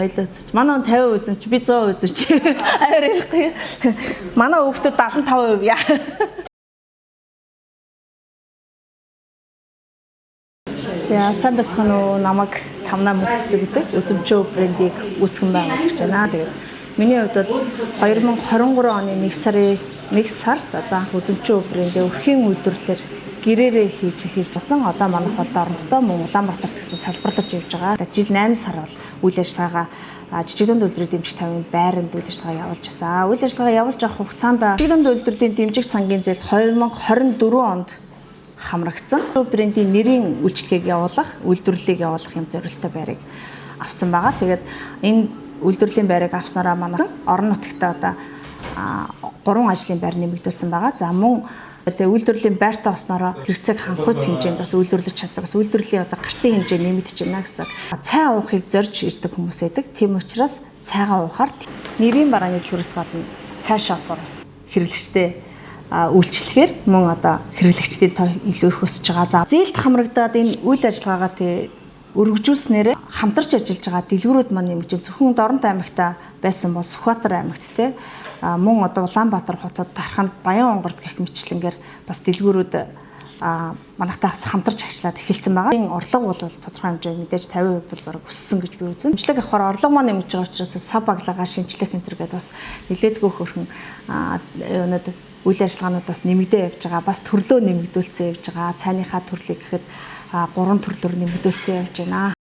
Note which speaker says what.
Speaker 1: Ойлооцч. Манай 50% эзэмч би 100% эзэмч. Аяар ярихгүй. Манай хүүхдүүд 75% яа. За сайн бацхан уу намайг тамнаа мөгцөг гэдэг үзэмчөө брендийг үүсгэн байгаа гэж байна. Тэгээд миний хувьд бол 2023 оны 1 сард одоо анх үзэмчөө брендээ өрхийн үйлдвэрлэлээр гэрээрээ хийж эхэлжсэн. Одоо манайх бол орондоо мөн Улаанбаатарт гэсэн салбарлаж явж байгаа. Жил 8 сар бол үйл ажиллагаагаа жижиг дунд үйлдвэрийн дэмжих тавийн байранд үйл ажиллагаа явуулж байсан. Үйл ажиллагаа явуулж авах хугацаанд жижиг дунд үйлдвэрлэлийн дэмжих сангийн зэд 2024 онд хамрагдсан. Брендийн нэрийн үйлчлэгийг явуулах, үйлдвэрлэлийг явуулах юм зорилттой байрыг авсан байгаа. Тэгээд энэ үйлдвэрлэлийн байрыг авснараа манай орон нутагтаа одоо 3 ажлын байр нэмэгдүүлсэн байгаа. За мөн тэгээ үйлдвэрлэлийн байртаа осноороо хэрэгцээг хангах хэмжээнд бас үйлдвэрлэж чаддаг. Бас үйлдвэрлэлийн одоо гарцын хэмжээ нэмэгдэж байна гэсэн. Цай уухыг зорж ирдэг хүмүүс байдаг. Тийм учраас цайгаа уухаар нэрийн барааны дэлгүүрээс гадна цай шопоор бас хэрэглэгчтэй үйлчлэхээр мөн одоо хэрэглэгчдийн тоо илүү их өсөж байгаа. За зээлд хамрагдаад энэ үйл ажиллагаагаа өргөжүүлснээр хамтарч ажиллаж байгаа дэлгүүрүүд маань нэмж зөвхөн Дорнот аймагта байсан бол Сүхбаатар аймагт мөн одоо Улаанбаатар хотод Тарханд Баян онгорд гэх мэтчлэнгээр бас дэлгүүрүүд манайхтай хамтарч ажиллаад эхэлсэн байгаа. Энэ орлого бол тодорхой хэмжээнд мэдээж 50% бол бараг өссөн гэж би үзэн. Хэмжлэг авахаар орлого маань нэмж байгаа учраас сав баглагаа шинжлэх энэ төр гэдээ бас нэлээдгүй хөрхөн юунад үйл ажиллагаануудаас нэмэгдээ явж байгаа. Бас төрлөө нэмэгдүүлсэн явж байгаа. Цайныхаа төрлийг гэхэд 3 төрлөөр нэмэгдүүлсэн явж байна.